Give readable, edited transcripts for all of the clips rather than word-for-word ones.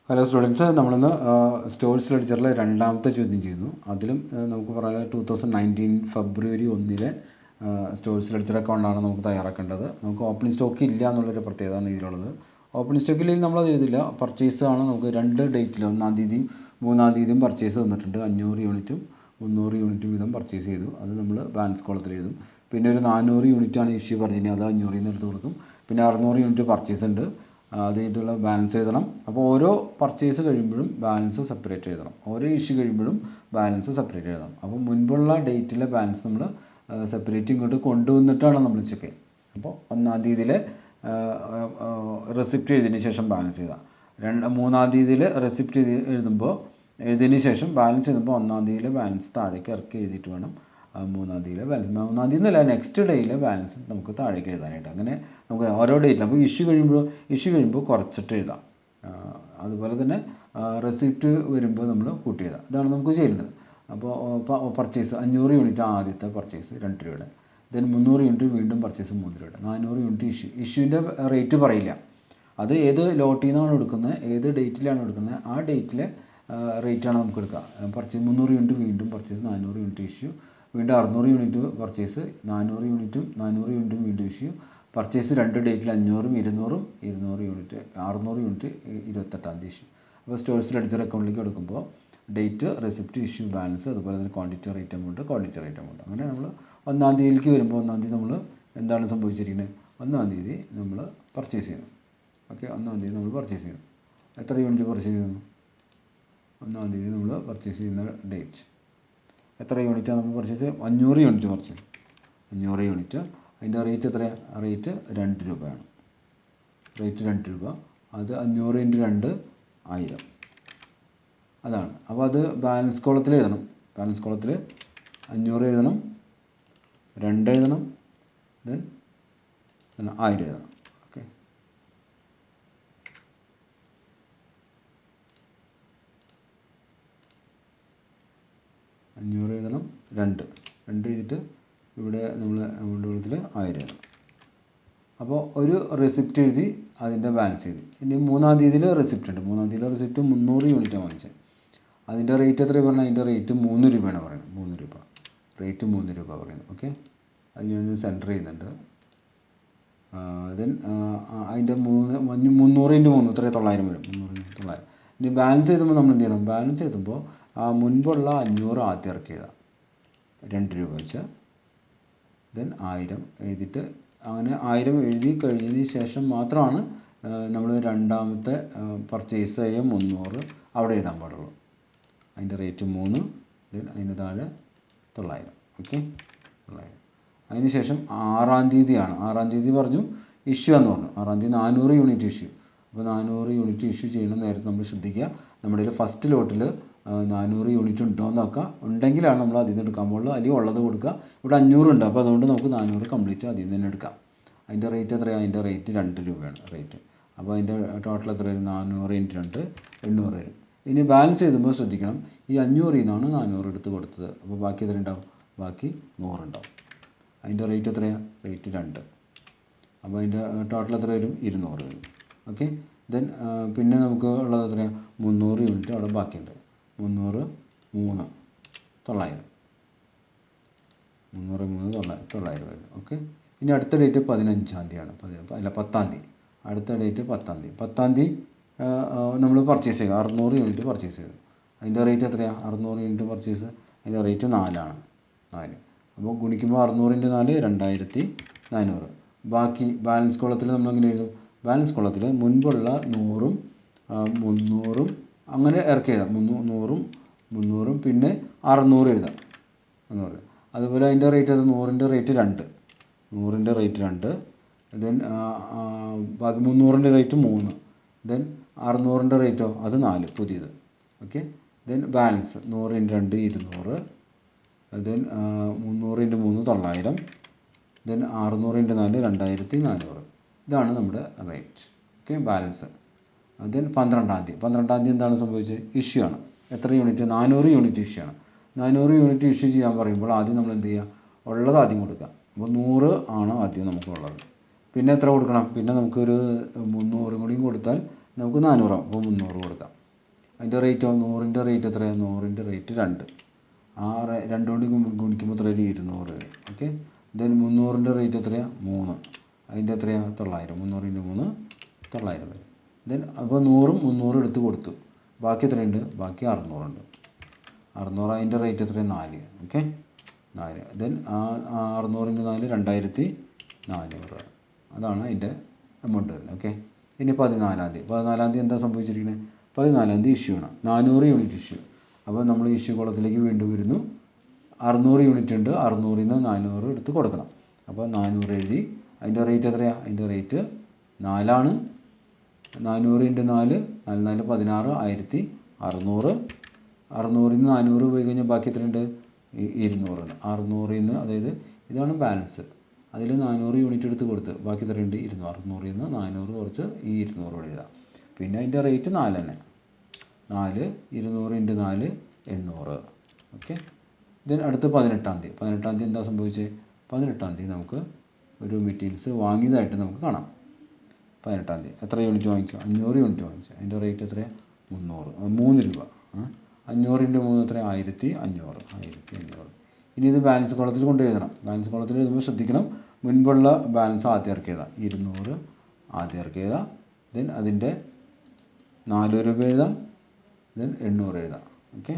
Hello students, നമ്മളിന്ന് stores ലെഡ്ജറിലെ രണ്ടാമത്തെ ചോദ്യം ചെയ്യുന്നു. അതിലും നമുക്ക് പറയാം 2019 ഫെബ്രുവരി 1 സ്റ്റോഴ്സ് ലെഡ്ജർ അക്കൗണ്ടാണ് നമുക്ക് തയ്യാറാക്കേണ്ടത്. നമുക്ക് ഓപ്പണിംഗ് സ്റ്റോക്ക് ഇല്ല എന്നുള്ളൊരു പ്രത്യേകതയാണ് ഇതിലുള്ളത്. ഓപ്പണിംഗ് സ്റ്റോക്കിൽ നമ്മളത് എഴുതില്ല. പർച്ചേസ് ആണ് നമുക്ക് 2 ഡേറ്റിൽ 1-ാം തീയതിയും 3-ാം തീയതിയും പർച്ചേസ് തന്നിട്ടുണ്ട്. 500 യൂണിറ്റും 300 യൂണിറ്റും വീതം പർച്ചേസ് ചെയ്തു. അത് നമ്മൾ ബാലൻസ് കോളത്തിൽ എഴുതും. പിന്നെ ഒരു 400 യൂണിറ്റാണ് ഇഷ്യൂ പറഞ്ഞിട്ട് അത് 500 നിന്ന് എടുത്ത് കൊടുക്കും. പിന്നെ 600 യൂണിറ്റ് പർച്ചേസ് ഉണ്ട്, അത് കഴിഞ്ഞിട്ടുള്ള ബാലൻസ് എഴുതണം. അപ്പോൾ ഓരോ പർച്ചേസ് കഴിയുമ്പോഴും ബാലൻസ് സെപ്പറേറ്റ് എഴുതണം, ഓരോ ഇഷ്യൂ കഴിയുമ്പോഴും ബാലൻസ് സെപ്പറേറ്റ് എഴുതണം. അപ്പോൾ മുൻപുള്ള ഡേറ്റിലെ ബാലൻസ് നമ്മൾ സെപ്പറേറ്റ് ഇങ്ങോട്ട് കൊണ്ടുവന്നിട്ടാണ് നമ്മൾ ചെക്ക് ചെയ്യുക. അപ്പോൾ 1-ാം തീയതിയിലെ റെസിപ്റ്റ് എഴുതിയതിന് ശേഷം ബാലൻസ് എഴുതാം. 3-ാം തീയതിയിൽ റെസിപ്റ്റ് എഴുതിയതിന് ശേഷം ബാലൻസ് എഴുതുമ്പോൾ 1-ാം തീയതിയിലെ ബാലൻസ് താഴേക്ക് ഇറക്കി എഴുതിയിട്ട് വേണം 3-ാം തീയതിയിലെ ബാലൻസ്. 3-ാം തീയതി എന്നല്ല, നെക്സ്റ്റ് ഡേയിലെ ബാലൻസ് നമുക്ക് താഴേക്ക് എഴുതാനായിട്ട്. അങ്ങനെ നമുക്ക് ഓരോ ഡേറ്റിൽ അപ്പോൾ ഇഷ്യൂ കഴിയുമ്പോൾ കുറച്ചിട്ട് എഴുതാം. അതുപോലെ തന്നെ റെസിപ്റ്റ് വരുമ്പോൾ നമ്മൾ കൂട്ടി എഴുതാം. ഇതാണ് നമുക്ക് ചെയ്യേണ്ടത്. അപ്പോൾ പർച്ചേസ് 500 യൂണിറ്റ് ആദ്യത്തെ പർച്ചേസ് 2 രൂപയുടെ, ദെൻ 300 യൂണിറ്റ് വീണ്ടും പർച്ചേസ് 3 രൂപയുടെ, 400 യൂണിറ്റ് ഇഷ്യൂവിൻ്റെ റേറ്റ് പറയില്ല. അത് ഏത് ലോട്ടിൽ നിന്നാണ് എടുക്കുന്നത്, ഏത് ഡേറ്റിലാണ് എടുക്കുന്നത്, ആ ഡേറ്റിലെ റേറ്റാണ് നമുക്ക് എടുക്കുക. 300 യൂണിറ്റ് വീണ്ടും പർച്ചേസ്, 400 യൂണിറ്റ് ഇഷ്യൂ, വീണ്ടും 600 യൂണിറ്റ് പർച്ചേസ്, 400 യൂണിറ്റും വീണ്ടും ഇഷ്യൂ, പർച്ചേസ് 2 ഡേറ്റിൽ 500-ഉം 200 യൂണിറ്റ്, 600 യൂണിറ്റ് 28-ാം തീയതി ഇഷ്യൂ. അപ്പോൾ സ്റ്റോഴ്സ് ലെഡ്ജർ അക്കൗണ്ടിലേക്ക് എടുക്കുമ്പോൾ ഡേറ്റ്, റെസിപ്റ്റ്, ഇഷ്യൂ, ബാലൻസ്, അതുപോലെ തന്നെ ക്വാണ്ടിറ്റി റേറ്റ് എമൗണ്ട്. അങ്ങനെ നമ്മൾ 1-ാം തീയതിയിലേക്ക് വരുമ്പോൾ 1-ാം തീയതി നമ്മൾ എന്താണ് സംഭവിച്ചിരിക്കുന്നത്, 1-ാം തീയതി നമ്മൾ പർച്ചേസ് ചെയ്യുന്നു. ഓക്കെ, 1-ാം തീയതി നമ്മൾ പർച്ചേസ് ചെയ്യുന്നു. എത്ര യൂണിറ്റ് പർച്ചേസ് ചെയ്യുന്നു? 1-ാം തീയതി നമ്മൾ പർച്ചേസ് ചെയ്യുന്ന ഡേറ്റ് എത്ര യൂണിറ്റാണ് നമ്മൾ പർച്ചേസ് ചെയ്യുക? 500 യൂണിറ്റ് പർച്ചേസ്. 500 യൂണിറ്റ്. അതിൻ്റെ റേറ്റ് എത്രയാണ്? റേറ്റ് 2 രൂപയാണ്. റേറ്റ് 2 രൂപ. അത് 500 × 2 1000 അതാണ്. അപ്പോൾ അത് ബാലൻസ് കോളത്തിൽ എഴുതണം. ബാലൻസ് കോളത്തിൽ 500 എഴുതണം, 2 എഴുതണം, ദെൻ 1000 എഴുതണം. ഓക്കെ, അഞ്ഞൂറ് എഴുതണം, 2 എഴുതിയിട്ട് ഇവിടെ നമ്മൾ എമൗണ്ട് കൊടുത്തിട്ട് 1000 എഴുതണം. അപ്പോൾ ഒരു റെസിപ്റ്റ് എഴുതി അതിൻ്റെ ബാലൻസ് എഴുതി. ഇനി 3-ാം തീയതിയിൽ റെസിപ്റ്റ് ഉണ്ട്. 3-ാം തീയതിയിലെ റെസിപ്റ്റ് 300 യൂണിറ്റാണ് വാങ്ങിച്ചത്. അതിൻ്റെ റേറ്റ് എത്രയാണ് പറഞ്ഞാൽ? അതിൻ്റെ റേറ്റ് 3 രൂപയാണ് പറയുന്നത്. 3 രൂപ റേറ്റ് 3 രൂപ പറയുന്നത്. ഓക്കെ, അത് ഞാൻ സെൻറ്റർ ചെയ്യുന്നുണ്ട്. ദെൻ അതിൻ്റെ 300 × 3 എത്ര? 900 വരും. 300 × 900. ഇനി ബാലൻസ് എഴുതുമ്പോൾ നമ്മൾ എന്ത് ചെയ്യണം? ബാലൻസ് എഴുതുമ്പോൾ മുൻപുള്ള 500 ആദ്യം ഇറക്കി എഴുതാം, 2 രൂപ വെച്ച്. ദെൻ 1000 എഴുതിയിട്ട്, അങ്ങനെ 1000 എഴുതി കഴിഞ്ഞതിന് ശേഷം മാത്രമാണ് നമ്മൾ രണ്ടാമത്തെ പർച്ചേസ് ആയ 300 അവിടെ എഴുതാൻ പാടുള്ളൂ. അതിൻ്റെ റേറ്റ് 3, ദെൻ അതിന് താഴെ 900. ഓക്കെ, 900. അതിന് ശേഷം 6-ാം തീയതിയാണ്. 6-ാം തീയതി പറഞ്ഞു ഇഷ്യൂ എന്ന് പറഞ്ഞു. 6-ാം തീയതി 400 യൂണിറ്റ് ഇഷ്യൂ. അപ്പോൾ 400 യൂണിറ്റ് ഇഷ്യൂ ചെയ്യുന്ന നേരത്തെ നമ്മൾ ശ്രദ്ധിക്കുക, നമ്മുടെ ഫസ്റ്റ് ലോട്ടിൽ 400 യൂണിറ്റ് ഉണ്ടോ എന്ന് നോക്കുക. ഉണ്ടെങ്കിലാണ് നമ്മൾ അതിൽ നിന്ന് എടുക്കാൻ പോകുള്ളൂ. അല്ലെങ്കിൽ ഉള്ളത് കൊടുക്കുക. ഇവിടെ 500 ഉണ്ട്, അപ്പോൾ അതുകൊണ്ട് നമുക്ക് 400 കംപ്ലീറ്റ് അതിൽ നിന്ന് തന്നെ എടുക്കാം. അതിൻ്റെ റേറ്റ് എത്രയാണ്? അതിൻ്റെ റേറ്റ് 2 രൂപയാണ് റേറ്റ്. അപ്പോൾ അതിൻ്റെ ടോട്ടൽ എത്ര വരും? 400 × 2 800 വരും. ഇനി ബാലൻസ് ചെയ്തുമ്പോൾ ശ്രദ്ധിക്കണം, ഈ 500 നിന്നാണ് 400 എടുത്ത് കൊടുത്തത്. അപ്പോൾ ബാക്കി എത്ര ഉണ്ടാവും? ബാക്കി 100 ഉണ്ടാവും. അതിൻ്റെ റേറ്റ് എത്രയാണ്? റേറ്റ് 2. അപ്പോൾ അതിൻ്റെ ടോട്ടൽ എത്ര വരും? 200 വരും. ഓക്കെ, ദെൻ പിന്നെ നമുക്ക് ഉള്ളത് എത്രയാണ്? 300 യൂണിറ്റ് അവിടെ ബാക്കിയുണ്ട്. 300 3 900. 300 3 900 വരും. ഓക്കെ, ഇനി അടുത്ത ഡേറ്റ് 15-ാം തീയതിയാണ്. അല്ല, 10-ാം തീയതി. അടുത്ത ഡേറ്റ് 10-ാം തീയതി. 10-ാം തീയതി നമ്മൾ പർച്ചേസ് ചെയ്യുക. 600 യൂണിറ്റ് പർച്ചേസ് ചെയ്തു. അതിൻ്റെ റേറ്റ് എത്രയാണ്? 600 യൂണിറ്റ് പർച്ചേസ്, അതിൻ്റെ റേറ്റ് 4 അപ്പോൾ ഗുണിക്കുമ്പോൾ 600 × 4 2400. ബാക്കി ബാലൻസ് കോളത്തിൽ നമ്മൾ എങ്ങനെ എഴുതും? ബാലൻസ് കോളത്തിൽ മുൻപുള്ള 100-ഉം 300-ഉം അങ്ങനെ ഇറക്കി എഴുതാം. 100-ഉം 300-ഉം പിന്നെ 600 എഴുതാം. 600. അതുപോലെ അതിൻ്റെ റേറ്റ് അത് 100-ൻ്റെ റേറ്റ് 2. 100-ൻ്റെ റേറ്റ് 2. ദെൻ ബാക്കി 300-ൻ്റെ റേറ്റ് 3. ദെൻ 600-ൻ്റെ റേറ്റോ അത് 4 പുതിയത്. Okay, then balance 100 × 2 200. Then 300 × 3 900. Then 600 × 4 2400. ഇതാണ് നമ്മുടെ റേറ്റ്. Okay, balance. ദെൻ 12-ാം തീയതി. 12-ാം തീയതി എന്താണ് സംഭവിച്ചത്? ഇഷ്യൂ ആണ്. എത്ര യൂണിറ്റ്? 400 യൂണിറ്റ് ഇഷ്യൂ ആണ്. 400 യൂണിറ്റ് ഇഷ്യൂ ചെയ്യാൻ പറയുമ്പോൾ ആദ്യം നമ്മൾ എന്ത് ചെയ്യുക? ഉള്ളത് ആദ്യം കൊടുക്കുക. അപ്പോൾ 100 ആണ് ആദ്യം നമുക്കുള്ളത്. പിന്നെ എത്ര കൊടുക്കണം? പിന്നെ നമുക്കൊരു 300 കൂടിയും കൊടുത്താൽ നമുക്ക് 400 അപ്പോൾ 300 കൊടുക്കാം. അതിൻ്റെ റേറ്റോ 100ൻ്റെ റേറ്റ് എത്രയാണ്? 100ൻ്റെ റേറ്റ് 2. ആ 2 കൊണ്ട് ഗുണിക്കുമ്പോൾ എത്ര വരും? 200 വരും. ഓക്കെ. ദെൻ 300ൻ്റെ റേറ്റ് എത്രയാണ്? 3. അതിൻ്റെ എത്രയാണ്? 900. 300 × 3 900 വരും. ദെൻ അപ്പോൾ 100ഉം 300 എടുത്ത് കൊടുത്തു. ബാക്കി എത്രയുണ്ട്? ബാക്കി 600 ഉണ്ട്. 600 അതിൻ്റെ റേറ്റ് എത്രയാണ്? 4. ഓക്കെ, 4. ദെൻ 600 × 4 2400. അതാണ് അതിൻ്റെ എമൗണ്ട് വരുന്നത്. ഓക്കെ. ഇനി 14-ാം തീയതി എന്താ സംഭവിച്ചിരിക്കുന്നത്? 14-ാം തീയതി ഇഷ്യൂ ആണ്. 400 യൂണിറ്റ് ഇഷ്യൂ. അപ്പോൾ നമ്മൾ ഇഷ്യൂ കോളത്തിലേക്ക് വീണ്ടും വരുന്നു. 600 യൂണിറ്റ് ഉണ്ട്. 600ൽ നിന്ന് 400 എടുത്ത് കൊടുക്കണം. അപ്പോൾ 400 എഴുതി. അതിൻ്റെ റേറ്റ് എത്രയാണ്? അതിൻ്റെ റേറ്റ് 4 ആണ്. 400 × 4 4 16 1600. 600ൽ നിന്ന് 400 പോയി കഴിഞ്ഞാൽ ബാക്കി എത്രയുണ്ട്? 200 ആണ്. 600ൽ നിന്ന്, അതായത് ഇതാണ് ബാലൻസ്. അതിൽ 400 യൂണിറ്റ് എടുത്ത് കൊടുത്ത് ബാക്കി എത്രയുണ്ട്? 200. 600ൽ നിന്ന് 400 കുറച്ച് ഈ 200 എഴുതാം. പിന്നെ അതിൻ്റെ റേറ്റ് 4 തന്നെ. 4 200 × 4 800. ഓക്കെ. ദെൻ അടുത്ത 18-ാം തീയതി. 18-ാം തീയതി എന്താ സംഭവിച്ചത്? 18-ാം തീയതി നമുക്ക് ഒരു മെറ്റീരിയൽസ് വാങ്ങിയതായിട്ട് നമുക്ക് കാണാം. 18-ാം തീയതി എത്ര യൂണിറ്റ് വാങ്ങിച്ചു? 500 യൂണിറ്റ് വാങ്ങിച്ചു. അതിൻ്റെ റേറ്റ് എത്രയാണ്? 300. 3 രൂപ. 500 × 3 എത്രയാണ്? 1500. 1500. ഇനി ഇത് ബാലൻസ് കോളത്തിൽ കൊണ്ട് എഴുതണം. ബാലൻസ് കോളത്തിൽ എഴുതുമ്പോൾ ശ്രദ്ധിക്കണം, മുൻപുള്ള ബാലൻസ് ആദ്യം ഇറക്കി എഴുതാം. 200 ആദ്യം ഇറക്കി എഴുതാം. ദെൻ അതിൻ്റെ 4 രൂപ എഴുതാം. ദെൻ 800 എഴുതാം. ഓക്കെ,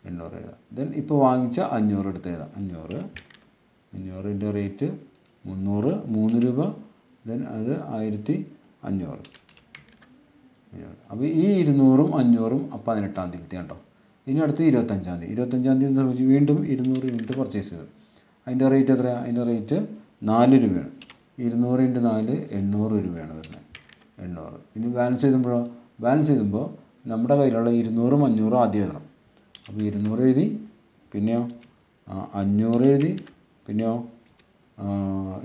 800 എഴുതാം. ദെൻ ഇപ്പോൾ വാങ്ങിച്ച 500 എടുത്ത് എഴുതാം. 500ൻ്റെ റേറ്റ് 300. 3 രൂപ. ദെൻ അത് 1500. അപ്പോൾ ഈ 200ഉം 500ഉം 18-ാം തീയതി കേട്ടോ. ഇനി അടുത്ത് 25-ാം തീയതി. 25-ാം തീയതി സംബന്ധിച്ച് വീണ്ടും 200 യൂണിറ്റ് പർച്ചേസ് ചെയ്തു. അതിൻ്റെ റേറ്റ് എത്രയാണ്? അതിൻ്റെ റേറ്റ് 4 രൂപയാണ്. 200 × 4 800 രൂപയാണ് വരുന്നത്. 800. ഇനി ബാലൻസ് ചെയ്തുമ്പോൾ നമ്മുടെ കയ്യിലുള്ള 200ഉം 500ഉം ആദ്യം എഴുതണം. അപ്പോൾ 200 എഴുതി. പിന്നെയോ 500 എഴുതി. പിന്നെയോ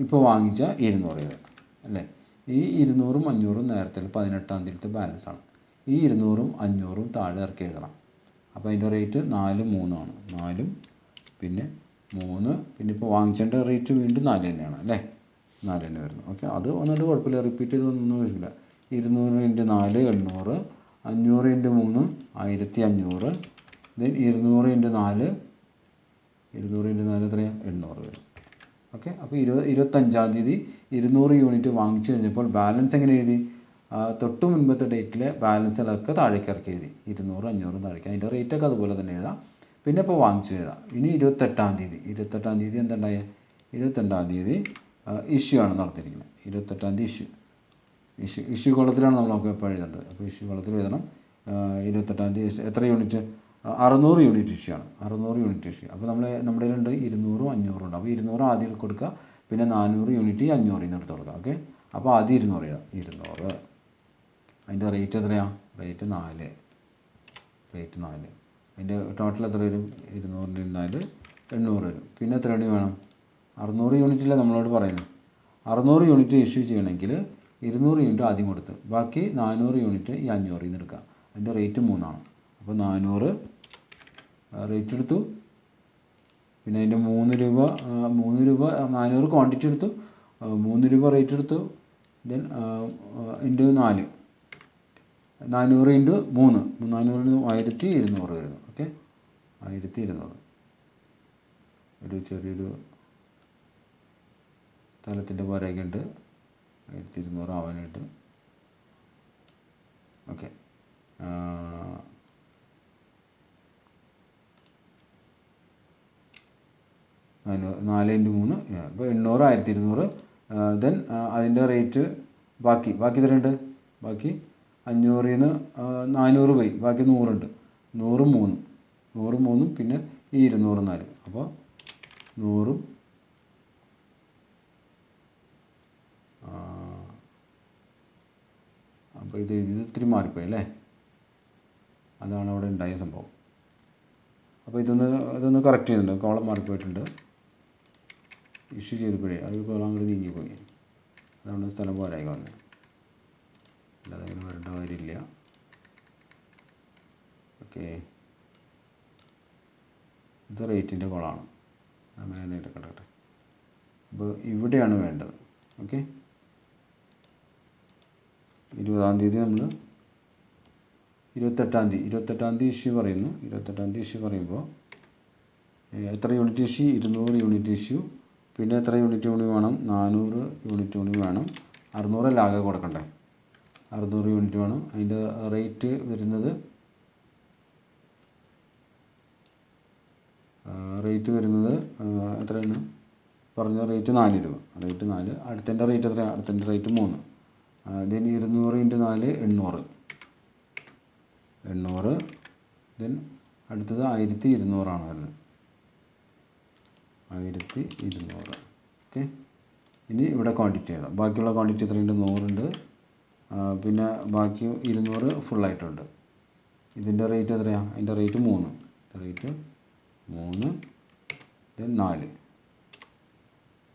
ഇപ്പോൾ വാങ്ങിച്ച 200 എഴുതാം അല്ലേ. ഈ 200ഉം 500ഉം നേരത്തെ 18-ാം തീയതിയിലത്തെ ബാലൻസാണ്. ഈ 200ഉം 500ഉം താഴെ ഇറക്കി എഴുതണം. അപ്പോൾ അതിൻ്റെ റേറ്റ് 4 3 ആണ്. 4ഉം പിന്നെ 3. പിന്നെ ഇപ്പോൾ വാങ്ങിച്ചതിൻ്റെ റേറ്റ് വീണ്ടും 4 തന്നെയാണ് അല്ലേ. 4 തന്നെ വരുന്നു. ഓക്കെ, അത് വന്നിട്ട് കുഴപ്പമില്ല, റിപ്പീറ്റ് ചെയ്തൊന്നും ആവശ്യമില്ല. 200 × 4 800. 500 × 3 1500. ദെൻ 200 × 4 എത്രയാണ്? 800 വരും. ഓക്കെ. അപ്പോൾ 25-ാം തീയതി 200 യൂണിറ്റ് വാങ്ങിച്ചു കഴിഞ്ഞപ്പോൾ ബാലൻസ് എങ്ങനെ എഴുതി? തൊട്ട് മുൻപത്തെ ഡേറ്റിലെ ബാലൻസിലൊക്കെ താഴേക്ക് ഇറക്കി എഴുതി. 200 500 താഴേക്ക്. അതിൻ്റെ റേറ്റൊക്കെ അതുപോലെ തന്നെ എഴുതാം. പിന്നെ ഇപ്പോൾ വാങ്ങിച്ചു എഴുതാം. ഇനി 28-ാം തീയതി എന്തുണ്ടായത്? 28-ാം തീയതി ഇഷ്യൂ ആണ് നടത്തിയിരിക്കുന്നത്. 28-ാം തീയതി ഇഷ്യൂ കോളത്തിലാണ് നമ്മൾ എപ്പോൾ എഴുതേണ്ടത്. അപ്പോൾ ഇഷ്യൂ കോളത്തിൽ എഴുതണം. 28-ാം തീയതി എത്ര യൂണിറ്റ്? 600 യൂണിറ്റ് ഇഷ്യൂ ആണ്. 600 യൂണിറ്റ് ഇഷ്യൂ. അപ്പോൾ നമ്മുടെ കയ്യിലുണ്ട് 200ഉം 500ഉം ഉണ്ട്. അപ്പോൾ 200 ആദ്യം കൊടുക്കുക. പിന്നെ 400 യൂണിറ്റ് 500 നിന്ന് എടുത്ത് കൊടുക്കുക. ഓക്കെ. അപ്പോൾ ആദ്യം 200 എഴുതാം. 200. അതിൻ്റെ റേറ്റ് എത്രയാണ്? റേറ്റ് 4. അതിൻ്റെ ടോട്ടൽ എത്ര വരും? 200 × 4 800 വരും. പിന്നെ എത്ര യൂണിറ്റ് വേണം? 600 യൂണിറ്റിലെ നമ്മളോട് പറയുന്നത്. 600 യൂണിറ്റ് ഇഷ്യൂ ചെയ്യണമെങ്കിൽ 200 യൂണിറ്റ് ആദ്യം കൊടുത്ത് ബാക്കി 400 യൂണിറ്റ് ഈ 500 നിന്ന് എടുക്കുക. അതിൻ്റെ റേറ്റ് 3 ആണ്. അപ്പോൾ 400 റേറ്റ് എടുത്തു. പിന്നെ അതിൻ്റെ 3 രൂപ 400 ക്വാണ്ടിറ്റി എടുത്തു. 3 രൂപ റേറ്റ് എടുത്തു. ദെൻ ഇൻറ്റു 4 400 × 3 1200 വരുന്നു. ഓക്കെ, 1200. ഒരു ചെറിയൊരു സ്ഥലത്തിൻ്റെ പോരായ്മ ഉണ്ട്. 1200 ആവാനായിട്ട്. ഓക്കെ, 4 × 3 അപ്പോൾ 800 1200. ദെൻ അതിൻ്റെ റേറ്റ് ബാക്കി എത്രയുണ്ട്? ബാക്കി 500ൽ നിന്ന് 400 പോയി. ബാക്കി 100 ഉണ്ട്. 100 3 പിന്നെ ഈ 200 4. അപ്പോൾ 100 അപ്പോൾ ഇത് ഇത്തിരി മാറിപ്പോയി അല്ലേ. അതാണ് അവിടെ ഉണ്ടായ സംഭവം. അപ്പോൾ ഇതൊന്ന് കറക്റ്റ് ചെയ്യുന്നുണ്ട്. കോളം മാറിപ്പോയിട്ടുണ്ട്. ഇഷ്യൂ ചെയ്തപ്പോഴേ അത് കോളം അങ്ങോട്ട് നീങ്ങിപ്പോയി. അതാണ് സ്ഥലം പോരായി വന്നത്. അല്ലാതെ അങ്ങനെ വരേണ്ട കാര്യമില്ല. ഓക്കെ, ഇത് റേറ്റിൻ്റെ കോളാണ്. അങ്ങനെ തന്നെ കിടക്കട്ടെ. അപ്പോൾ ഇവിടെയാണ് വേണ്ടത്. ഓക്കെ, 20-ാം തീയതി നമ്മൾ 28-ാം തീയതി ഇഷ്യൂ പറയുന്നു. 28-ാം തീയതി ഇഷ്യൂ പറയുമ്പോൾ എത്ര യൂണിറ്റ് ഇഷ്യൂ? 200 unit issue. പിന്നെ എത്ര യൂണിറ്റ് കൂടി വേണം? 400 യൂണിറ്റ് കൂടി വേണം. 600 ആകെ കൊടുക്കണ്ടേ? 600 യൂണിറ്റ് വേണം. അതിൻ്റെ റേറ്റ് വരുന്നത് എത്രയാണ് പറഞ്ഞ? റേറ്റ് 4 രൂപ. റേറ്റ് 4. അടുത്തതിൻ്റെ റേറ്റ് എത്രയാണ്? അടുത്തതിൻ്റെ റേറ്റ് 3. ദെൻ 200 × 4 800. ദെൻ അടുത്തത് 1200 ആണ് വരുന്നത്. 1200. ഓക്കെ. ഇനി ഇവിടെ ക്വാണ്ടിറ്റി എഴുതാം. ബാക്കിയുള്ള ക്വാണ്ടിറ്റി എത്രയുണ്ട്? 100 ഉണ്ട്. പിന്നെ ബാക്കി 200 ഫുള്ളായിട്ടുണ്ട്. ഇതിൻ്റെ റേറ്റ് എത്രയാണ്? അതിൻ്റെ റേറ്റ് 3. റേറ്റ് 3. ദെൻ 4.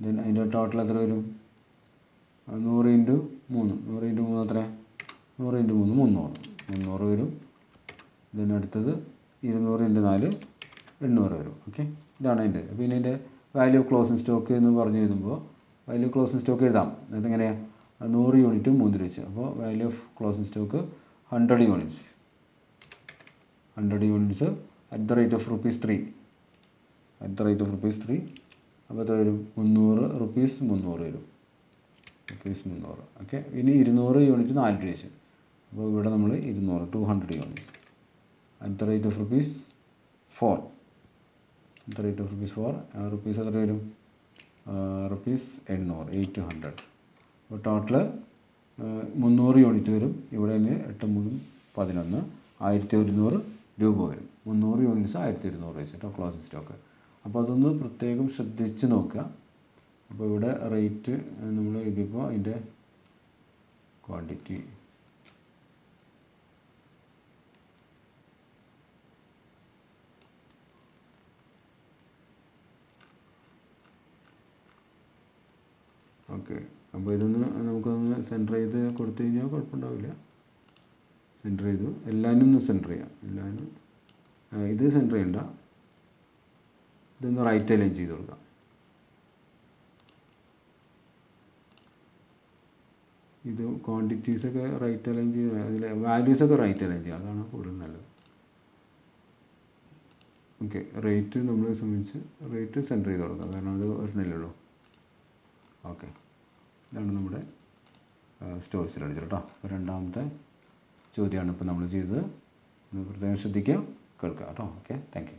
ദെൻ അതിൻ്റെ ടോട്ടൽ എത്ര വരും? 100 × 3. 100 × 3 എത്ര? 100 × 3 300 വരും. ദെൻ അടുത്തത് 200 × 4 800 വരും. ഓക്കെ. ഇതാണ് അതിൻ്റെ. പിന്നെ ഇതിൻ്റെ വാല്യൂ ഓഫ് ക്ലോസിംഗ് സ്റ്റോക്ക് എന്ന് പറഞ്ഞു എഴുതുമ്പോൾ വാല്യൂ ഓഫ് ക്ലോസിംഗ് സ്റ്റോക്ക് എഴുതാം. അതെങ്ങനെയാണ്? 100 യൂണിറ്റ് 3 വെച്ച്. അപ്പോൾ value of closing stock 100 units. 100 units at the rate of ₹3. അപ്പോൾ എത്ര വരും? 300 റുപ്പീസ് 300 വരും. ₹300. ഓക്കെ. ഇനി 200 യൂണിറ്റ് 4 രൂപ വെച്ച്. അപ്പോൾ ഇവിടെ നമ്മൾ 200 units at the rate of ₹4. At the rate of ₹4. Rupees എത്ര വരും? ₹800. അപ്പോൾ ടോട്ടൽ 300 യൂണിറ്റ് വരും. ഇവിടെ തന്നെ 8 × 3 = 11. 1100 രൂപ വരും. 300 യൂണിറ്റ്സ് 1100 വെച്ചിട്ടോ ക്ലോസിംഗ് സ്റ്റോക്ക്. അപ്പോൾ അതൊന്ന് പ്രത്യേകം ശ്രദ്ധിച്ച് നോക്കുക. അപ്പോൾ ഇവിടെ റേറ്റ് നമ്മൾ എഴുതിയപ്പോൾ അതിൻ്റെ ക്വാണ്ടിറ്റി ഓക്കെ. അപ്പോൾ ഇതൊന്ന് നമുക്കൊന്ന് സെൻറ്റർ ചെയ്ത് കൊടുത്തു കഴിഞ്ഞാൽ കുഴപ്പമുണ്ടാവില്ല. സെൻറ്റർ ചെയ്തു. എല്ലാവരും ഒന്ന് സെൻറ്റർ ചെയ്യാം. എല്ലാവരും ഇത് സെൻറ്റർ ചെയ്യണ്ട. ഇതൊന്ന് റൈറ്റ് അലൈൻ ചെയ്ത് കൊടുക്കാം. ഇത് ക്വാണ്ടിറ്റീസൊക്കെ റൈറ്റ് അലൈൻ ചെയ്ത് അതിലെ വാല്യൂസൊക്കെ റൈറ്റ് അലൈൻ ചെയ്യുക. അതാണ് കൂടുതൽ നല്ലത്. ഓക്കെ. റേറ്റ് നമ്മളെ സംബന്ധിച്ച് റേറ്റ് സെൻറ്റർ ചെയ്ത് കൊടുക്കാം. കാരണം അത് ഒരെണ്ണമല്ലേ. ഓക്കെ. ഇതാണ് നമ്മുടെ സ്റ്റോഴ്സിൽ അടിച്ചത് കേട്ടോ. അപ്പോൾ രണ്ടാമത്തെ ചോദ്യമാണ് ഇപ്പോൾ നമ്മൾ ചെയ്തത്. ഒന്ന് പ്രത്യേകം ശ്രദ്ധിക്കുക, കേൾക്കുക കേട്ടോ. ഓക്കെ. Thank you.